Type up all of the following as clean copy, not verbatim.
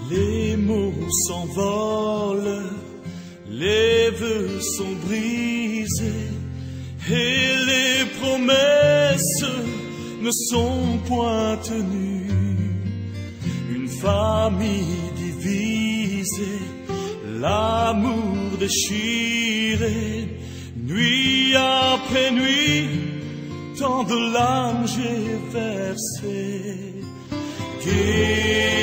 Les mots s'envolent, les vœux sont brisés, et les promesses ne sont point tenues. Une famille divisée, l'amour déchiré, nuit après nuit, tant de larmes j'ai versé. Guéris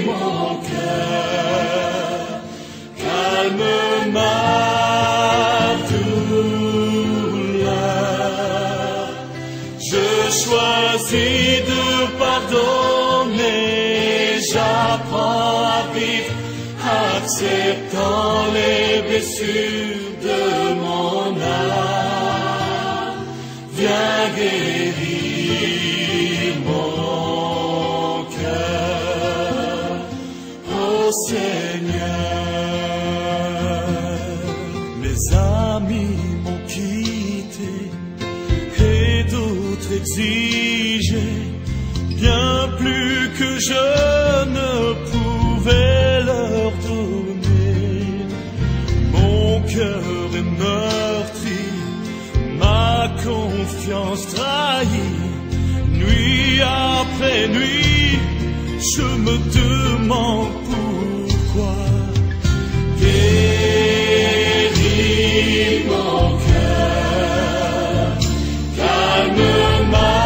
mon cœur, calme ma douleur. Je choisis de pardonner, j'apprends à vivre, acceptant les blessures de mon âme. Viens guérir mon cœur, ô Seigneur. Mes amis m'ont quitté et d'autres exigé bien plus que je ne pouvais leur donner. Mon cœur est meurtri, ma confiance trahie. Nuit après nuit, je me demande pourquoi. Guéris mon cœur, calme ma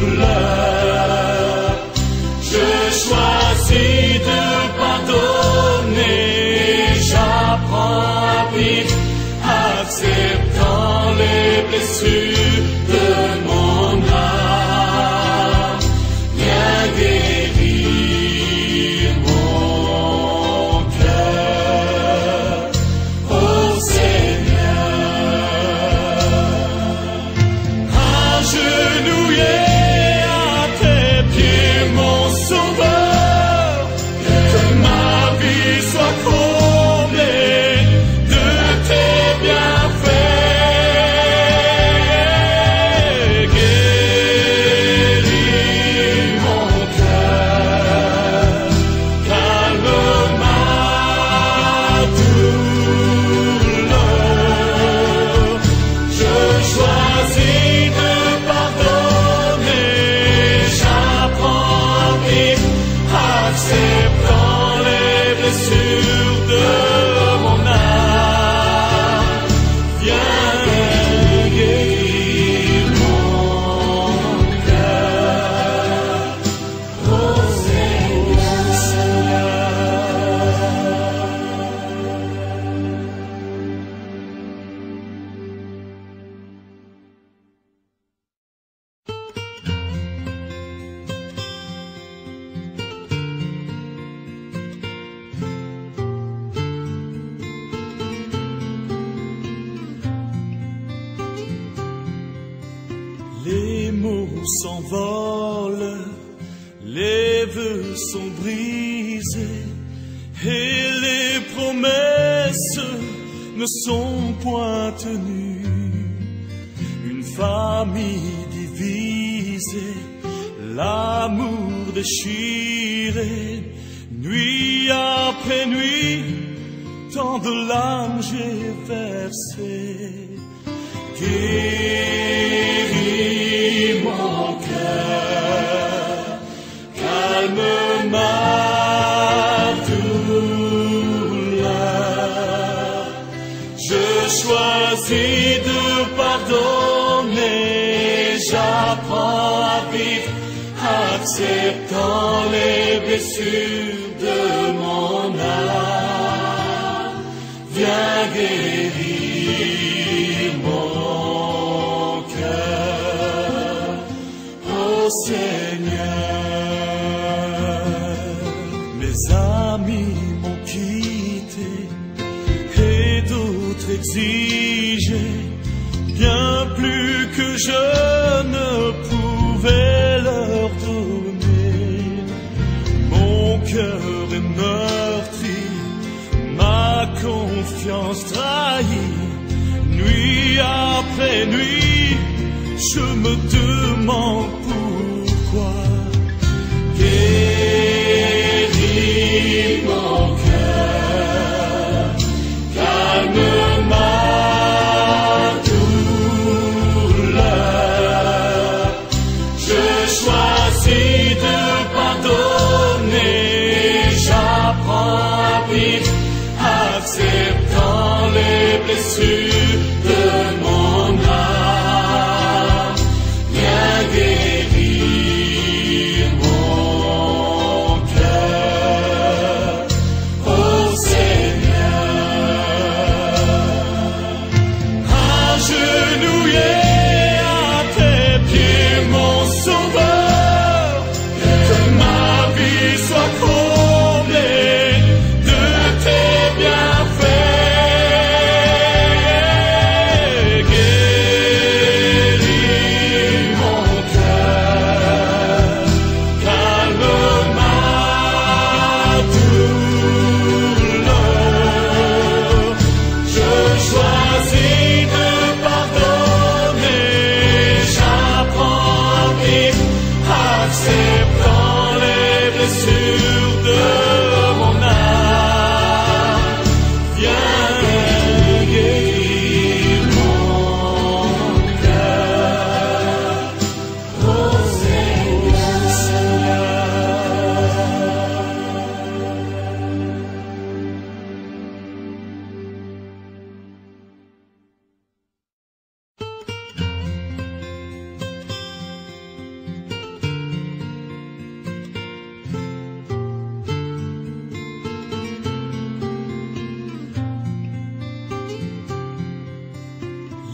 douleur. Je choisis de pardonner, j'apprends à vivre, acceptant les blessures de mon âme. Viens guérir mon cœur, ô Seigneur. Agenouillé à tes pieds, mon Sauveur, que ma vie soit comblée de tes bienfaits. Guéris mon cœur, calme ma douleur. Je choisis de pardonner, j'apprends à vivre, acceptant les blessures de mon âme. Viens guérir mon cœur, ô Seigneur. Les mots s'envolent, les vœux sont brisés, et les promesses ne sont point tenues. Une famille divisée, l'amour déchiré, nuit après nuit, tant de larmes j'ai versé. Guéris mon cœur, calme ma douleur. Je choisis de pardonner, j'apprends à vivre, acceptant les blessures de mon âme. Viens guérir mon cœur, ô Seigneur. Mes amis m'ont quitté et d'autres exigé bien plus que je ne pouvais leur donner. Mon cœur est meurtri, ma confiance trahie. Nuit après nuit, je me demande pourquoi. acceptant les blessures de mon âme, viens guérir mon cœur, oh Seigneur.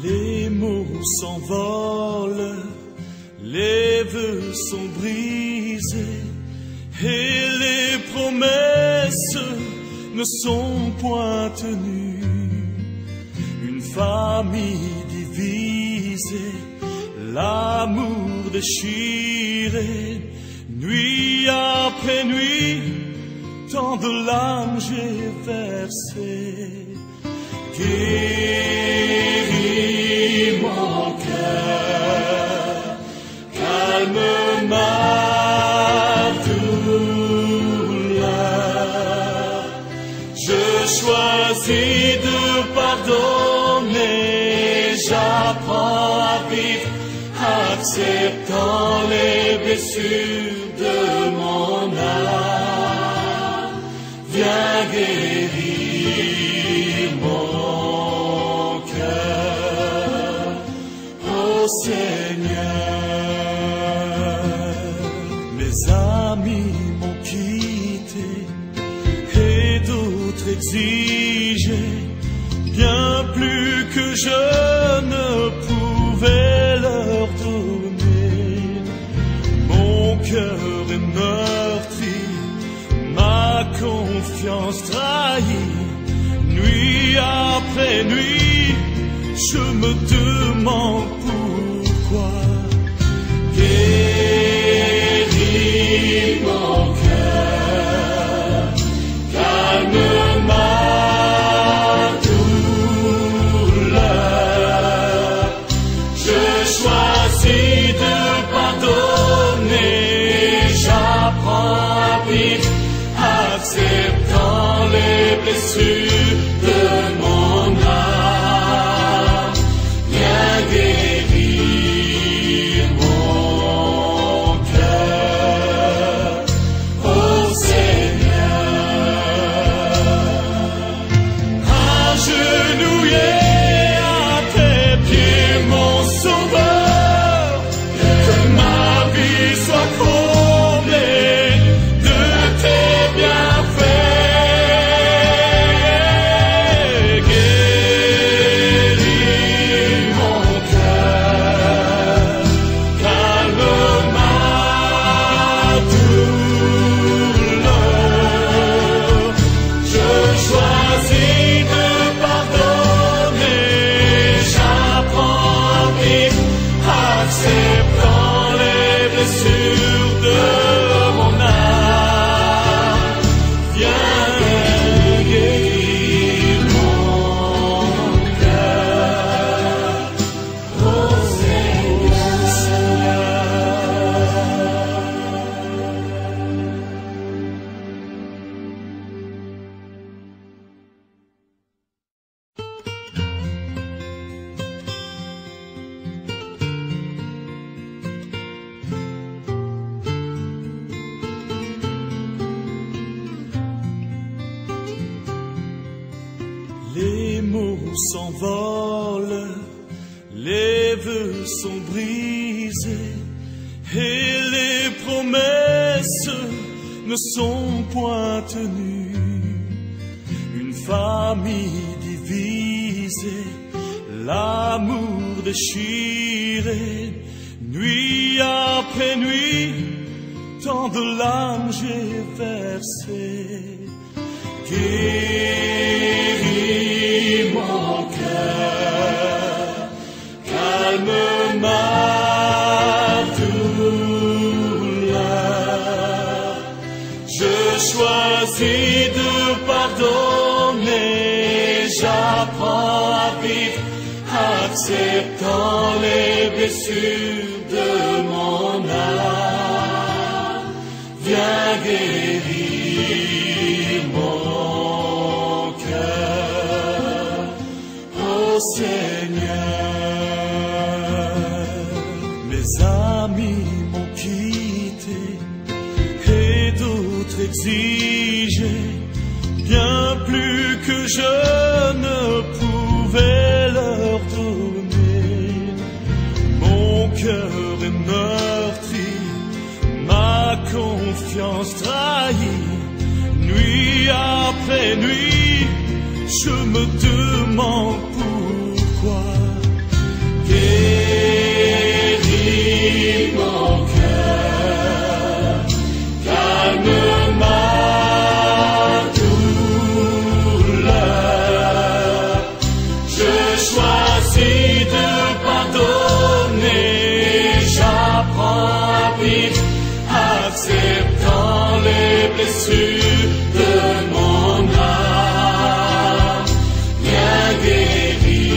Les mots s'envolent, les vœux sont brisés, et les promesses ne sont point tenues. Une famille divisée, l'amour déchiré, nuit après nuit, tant de larmes j'ai versé. Guéris mon cœur, calme ma douleur. Je choisis de pardonner, j'apprends à vivre, acceptant les blessures de mon âme. Viens guérir mon cœur, oh Seigneur. Mes amis m'ont quitté et d'autres exigé bien plus que je ne pouvais leur donner. Mon cœur est meurtri, ma confiance trahie, nuit après nuit, je me demande pourquoi. Guéris mon cœur, calme ma douleur. Je choisis de pardonner, j'apprends à vivre, acceptant les blessures de mon âme. Viens guérir mon cœur, oh Seigneur. Agenouillé à tes pieds, mon sauveur, que ma vie soit comblée de tes bienfaits. Guéris mon cœur, calme ma douleur. Je choisis de pardonner, j'apprends à vivre, acceptant les blessures de mon âme. Viens guérir mon cœur, oh Seigneur. Les mots s'envolent, les vœux sont brisés, et les promesses ne sont point tenues. Une famille divisée, l'amour déchiré, nuit après nuit, tant de larmes j'ai versé. Guéris mon cœur, calme ma douleur. Je choisis de pardonner, j'apprends à vivre, acceptant les blessures de mon âme. guérir mon cœur, ô Seigneur. Mes amis m'ont quitté et d'autres exigé bien plus que je ne pouvais leur donner. Mon cœur est meurtri, ma confiance trahie, nuit après nuit, je me demande pourquoi. Guéris mon cœur, calme ma douleur, je choisis de pardonner, j'apprends à vivre, acceptant les blessures de mon âme. Viens guérir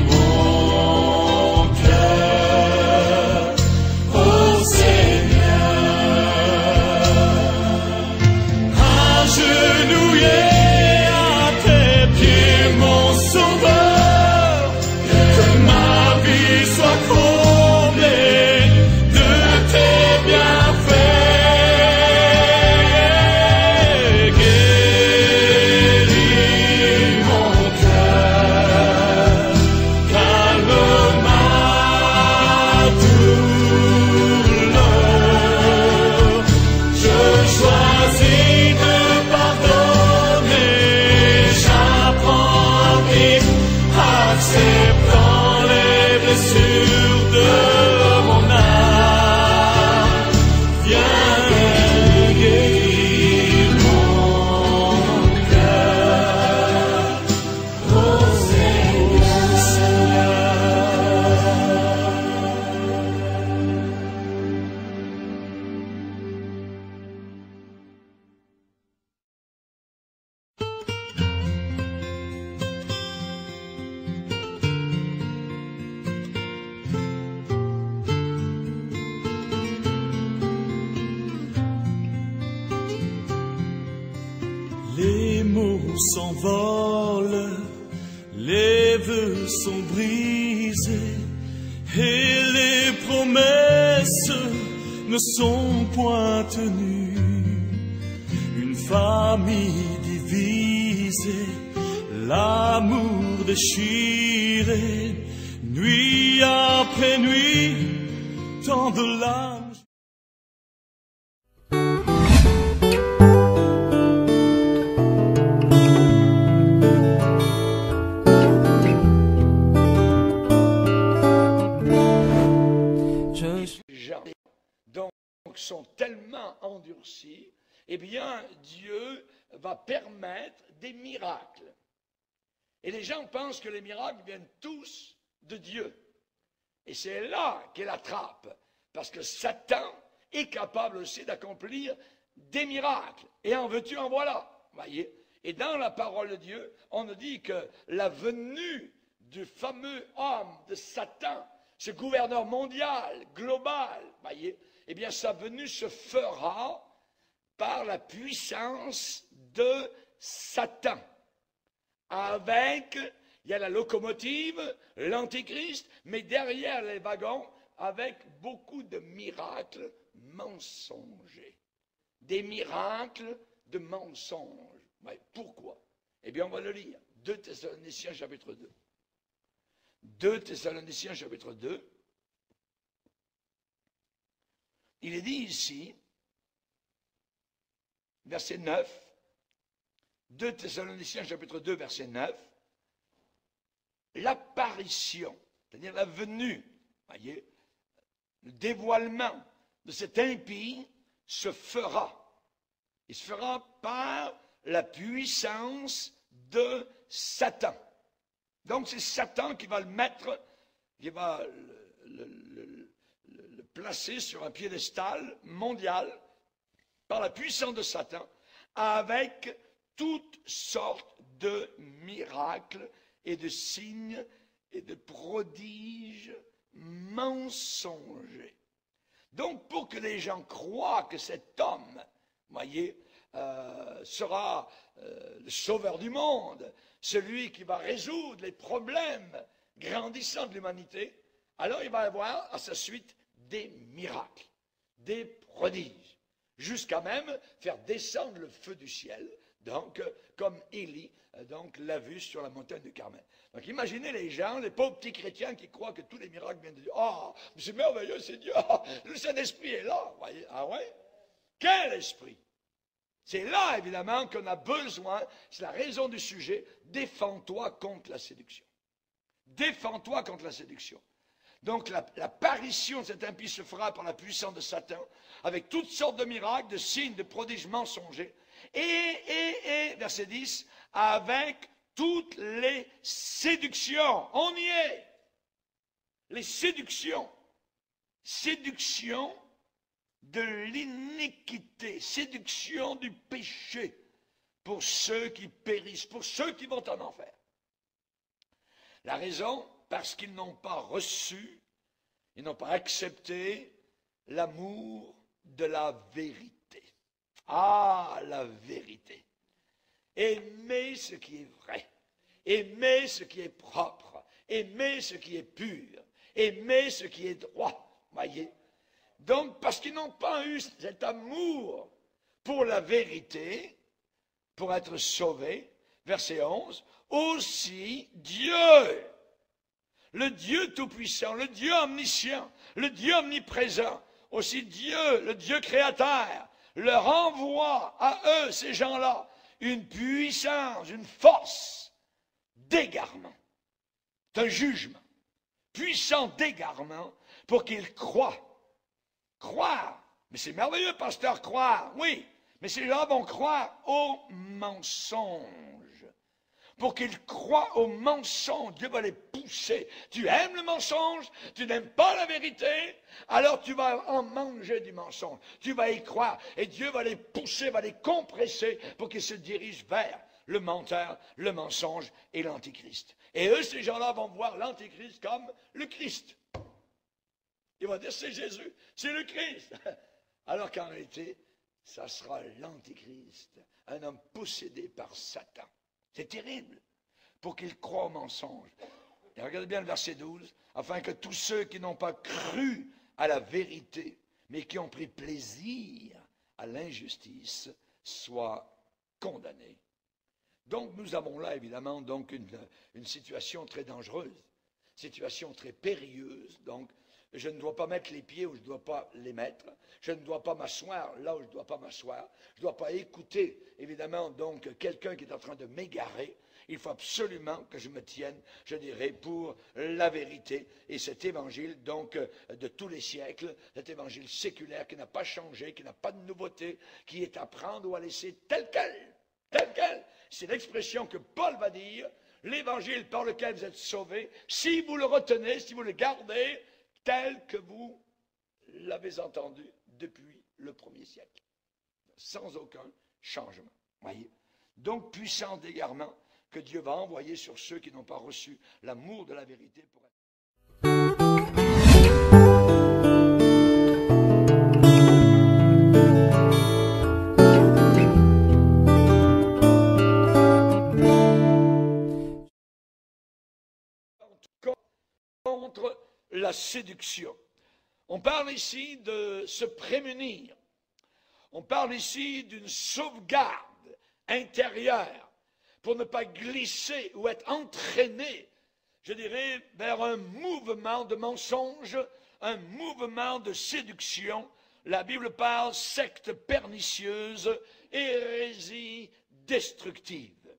mon cœur, ô Seigneur. Agenouillé à tes pieds, mon Sauveur, que ma vie soit comblée de tes bienfaits. Guéris mon cœur, calme ma douleur, je choisis de pardonner, j'apprends à vivre, acceptant les blessures de mon âme. Viens guérir mon cœur, ô Seigneur. Les mots s'envolent, les vœux sont brisés et les promesses ne sont point tenues. Une famille divisée, l'amour déchiré, nuit après nuit, tant de larmes. Gens donc sont tellement endurcis, eh bien Dieu va permettre des miracles. Et les gens pensent que les miracles viennent tous de Dieu. Et c'est là qu'est la trappe, parce que Satan est capable aussi d'accomplir des miracles. Et en veux-tu, en voilà. Voyez. Et dans la parole de Dieu, on nous dit que la venue du fameux homme de Satan, ce gouverneur mondial, global, voyez, eh bien sa venue se fera par la puissance de Satan. Avec, il y a la locomotive, l'antéchrist, mais derrière les wagons, avec beaucoup de miracles mensongers. Des miracles de mensonges. Ouais, pourquoi? Eh bien, on va le lire. 2 Thessaloniciens chapitre 2. 2 Thessaloniciens chapitre 2. Il est dit ici, verset 9, 2 Thessaloniciens chapitre 2, verset 9, l'apparition, c'est-à-dire la venue, voyez, le dévoilement de cet impie se fera. Il se fera par la puissance de Satan. Donc c'est Satan qui va le mettre, qui va le placer sur un piédestal mondial par la puissance de Satan, avec toutes sortes de miracles et de signes et de prodiges mensongers. Donc, pour que les gens croient que cet homme, voyez, sera le sauveur du monde, celui qui va résoudre les problèmes grandissants de l'humanité, alors il va avoir à sa suite des miracles, des prodiges, jusqu'à même faire descendre le feu du ciel, donc comme Élie l'a vu sur la montagne du Carmel. Donc imaginez les gens, les pauvres petits chrétiens qui croient que tous les miracles viennent de Dieu. Ah, c'est merveilleux, c'est Dieu. Ah, le Saint-Esprit est là. Voyez. Ah ouais? Quel esprit? C'est là, évidemment, qu'on a besoin, c'est la raison du sujet, défends-toi contre la séduction. Défends-toi contre la séduction. Donc l'apparition de cet impie se fera par la puissance de Satan, avec toutes sortes de miracles, de signes, de prodiges mensongers, et verset 10, avec toutes les séductions. On y est. Les séductions. Séduction de l'iniquité, séduction du péché pour ceux qui périssent, pour ceux qui vont en enfer. La raison, parce qu'ils n'ont pas reçu, ils n'ont pas accepté l'amour de la vérité. Ah, la vérité. Aimer ce qui est vrai, aimer ce qui est propre, aimer ce qui est pur, aimer ce qui est droit, voyez. Donc, parce qu'ils n'ont pas eu cet amour pour la vérité, pour être sauvés, verset 11, aussi Dieu, le Dieu tout-puissant, le Dieu omniscient, le Dieu omniprésent, aussi Dieu, le Dieu créateur, leur envoie à eux, ces gens-là, une puissance, une force d'égarement. C'est un jugement, puissant d'égarement, pour qu'ils croient. Croire, mais c'est merveilleux, pasteur, croire, oui, mais ces gens vont croire au mensonge. Pour qu'ils croient au mensonge, Dieu va les pousser. Tu aimes le mensonge, tu n'aimes pas la vérité, alors tu vas en manger du mensonge. Tu vas y croire et Dieu va les pousser, va les compresser pour qu'ils se dirigent vers le menteur, le mensonge et l'antichrist. Et eux, ces gens-là vont voir l'antichrist comme le Christ. Ils vont dire c'est Jésus, c'est le Christ. Alors qu'en réalité, ça sera l'antichrist, un homme possédé par Satan. C'est terrible pour qu'ils croient au mensonge. Et regardez bien le verset 12, afin que tous ceux qui n'ont pas cru à la vérité, mais qui ont pris plaisir à l'injustice, soient condamnés. Donc nous avons là évidemment donc une situation très dangereuse, situation très périlleuse. Donc je ne dois pas mettre les pieds où je ne dois pas les mettre. Je ne dois pas m'asseoir là où je ne dois pas m'asseoir. Je ne dois pas écouter, évidemment, donc, quelqu'un qui est en train de m'égarer. Il faut absolument que je me tienne, je dirais, pour la vérité. Et cet évangile, donc, de tous les siècles, cet évangile séculaire qui n'a pas changé, qui n'a pas de nouveauté, qui est à prendre ou à laisser tel quel. Tel quel. C'est l'expression que Paul va dire. L'évangile par lequel vous êtes sauvés, si vous le retenez, si vous le gardez, tel que vous l'avez entendu depuis le premier siècle, sans aucun changement. Voyez? Donc, puissant d'égarement que Dieu va envoyer sur ceux qui n'ont pas reçu l'amour de la vérité pour être. Contre la séduction. On parle ici de se prémunir. On parle ici d'une sauvegarde intérieure pour ne pas glisser ou être entraîné, je dirais, vers un mouvement de mensonge, un mouvement de séduction. La Bible parle secte pernicieuse, hérésie destructive.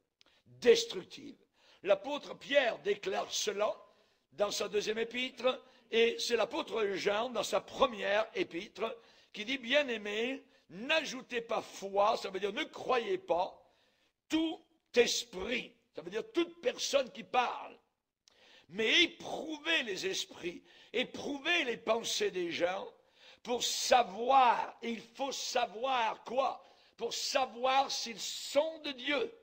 Destructive. L'apôtre Pierre déclare cela dans sa deuxième épître, et c'est l'apôtre Jean, dans sa première épître, qui dit, bien-aimés, n'ajoutez pas foi, ça veut dire ne croyez pas, tout esprit, ça veut dire toute personne qui parle, mais éprouvez les esprits, éprouvez les pensées des gens, pour savoir, et il faut savoir quoi? Pour savoir s'ils sont de Dieu,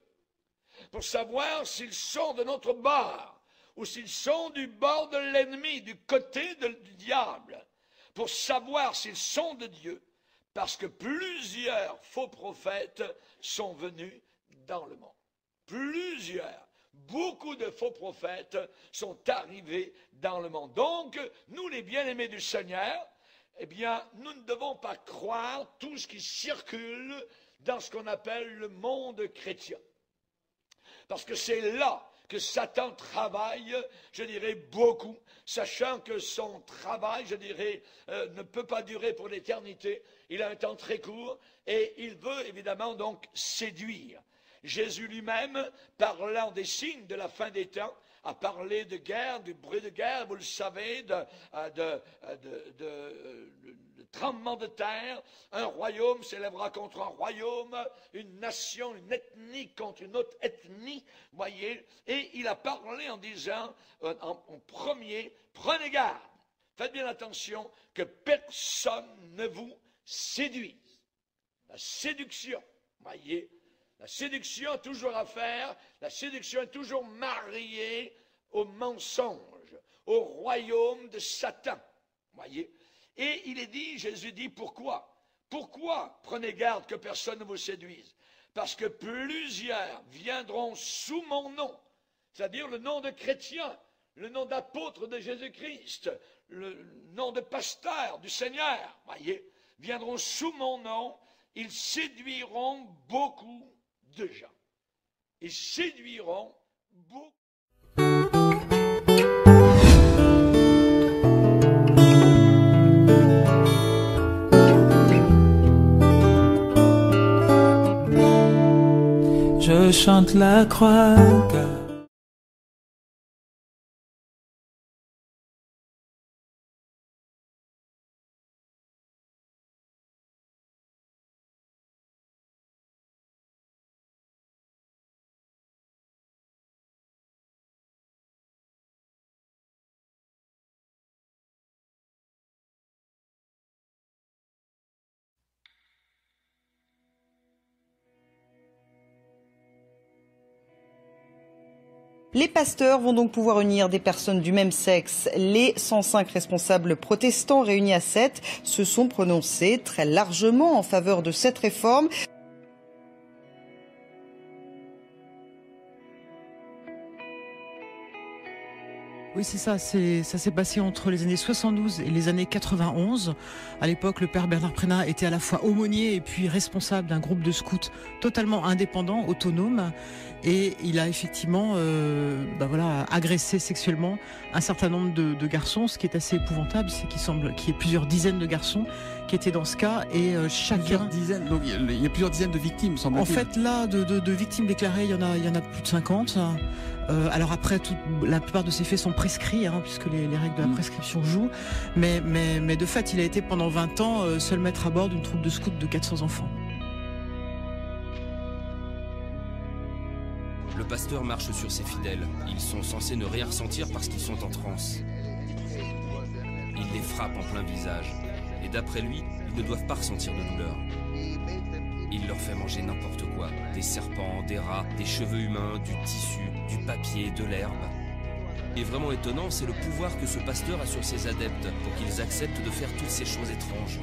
pour savoir s'ils sont de notre bord, ou s'ils sont du bord de l'ennemi, du côté du diable, pour savoir s'ils sont de Dieu, parce que plusieurs faux prophètes sont venus dans le monde. Plusieurs, beaucoup de faux prophètes sont arrivés dans le monde. Donc, nous les bien-aimés du Seigneur, eh bien, nous ne devons pas croire tout ce qui circule dans ce qu'on appelle le monde chrétien. Parce que c'est là que Satan travaille, je dirais, beaucoup, sachant que son travail, je dirais, ne peut pas durer pour l'éternité. Il a un temps très court et il veut évidemment donc séduire. Jésus lui-même, parlant des signes de la fin des temps, a parlé de guerre, du bruit de guerre, vous le savez, de tremblement de terre. Un royaume s'élèvera contre un royaume, une nation, une ethnie contre une autre ethnie, voyez. Et il a parlé en disant, en premier, prenez garde, faites bien attention que personne ne vous séduise. La séduction, voyez. La séduction a toujours à faire, la séduction est toujours mariée au mensonge, au royaume de Satan, voyez. Et il est dit, Jésus dit, pourquoi? Pourquoi prenez garde que personne ne vous séduise? Parce que plusieurs viendront sous mon nom, c'est-à-dire le nom de chrétien, le nom d'apôtre de Jésus-Christ, le nom de pasteur du Seigneur, voyez, viendront sous mon nom, ils séduiront beaucoup de gens. Ils séduiront beaucoup. Je chante la croix. Les pasteurs vont donc pouvoir unir des personnes du même sexe. Les 105 responsables protestants réunis à 7 se sont prononcés très largement en faveur de cette réforme. Oui, c'est ça. Ça s'est passé entre les années 72 et les années 91. À l'époque, le père Bernard Prénat était à la fois aumônier et puis responsable d'un groupe de scouts totalement indépendant, autonome. Et il a effectivement agressé sexuellement un certain nombre de garçons. Ce qui est assez épouvantable, c'est qu'il semble qu'il y ait plusieurs dizaines de garçons qui étaient dans ce cas. Et chacun... Donc il y a plusieurs dizaines de victimes, semble-t-il. En fait, là, de victimes déclarées, il y en a plus de 50. Alors après, la plupart de ces faits sont prescrits, puisque les règles de la prescription jouent. Mais de fait, il a été pendant 20 ans seul maître à bord d'une troupe de scouts de 400 enfants. Le pasteur marche sur ses fidèles. Ils sont censés ne rien ressentir parce qu'ils sont en transe. Il les frappe en plein visage. Et d'après lui, ils ne doivent pas ressentir de douleur. Il leur fait manger n'importe quoi. Des serpents, des rats, des cheveux humains, du tissu, du papier, de l'herbe. Ce qui est vraiment étonnant, c'est le pouvoir que ce pasteur a sur ses adeptes pour qu'ils acceptent de faire toutes ces choses étranges.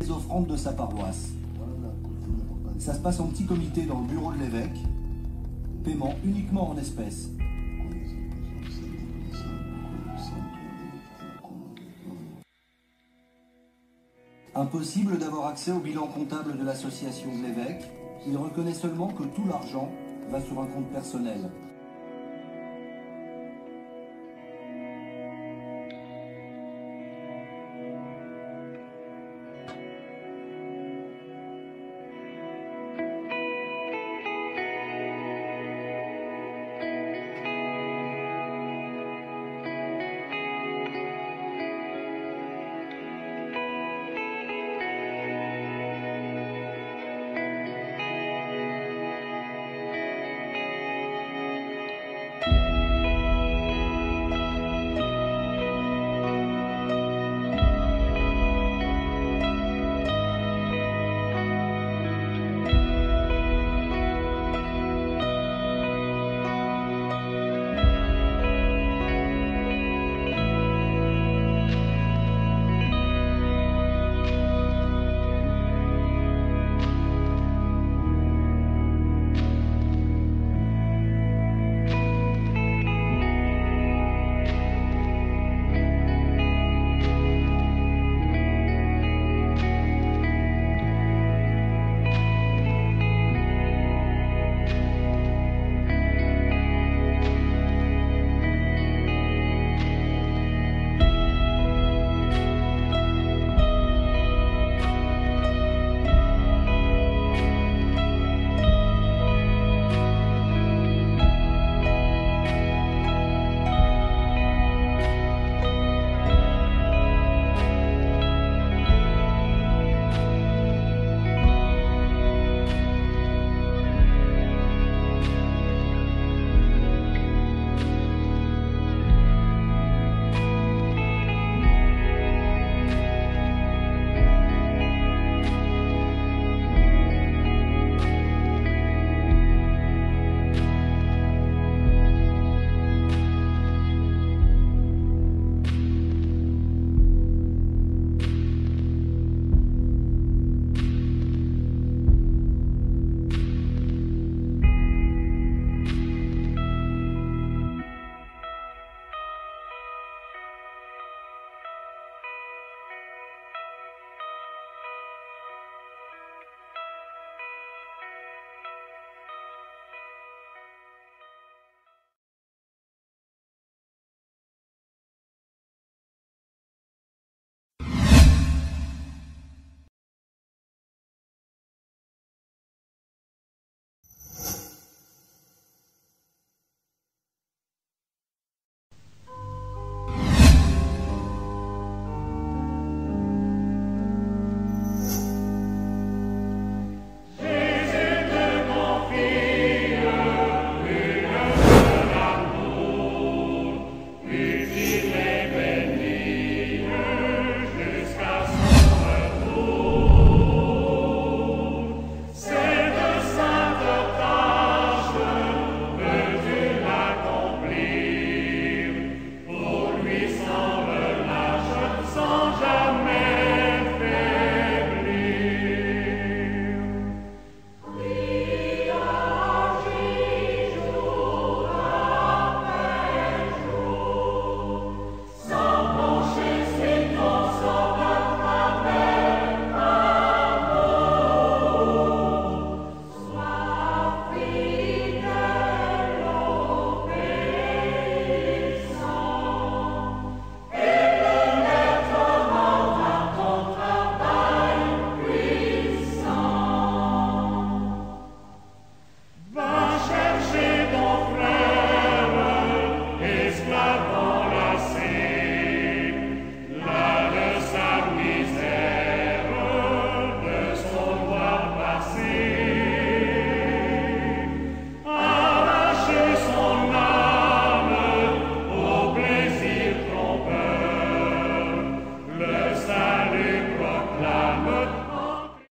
Les offrandes de sa paroisse. Ça se passe en petit comité dans le bureau de l'évêque. Paiement uniquement en espèces. Impossible d'avoir accès au bilan comptable de l'association de l'évêque. Il reconnaît seulement que tout l'argent va sur un compte personnel.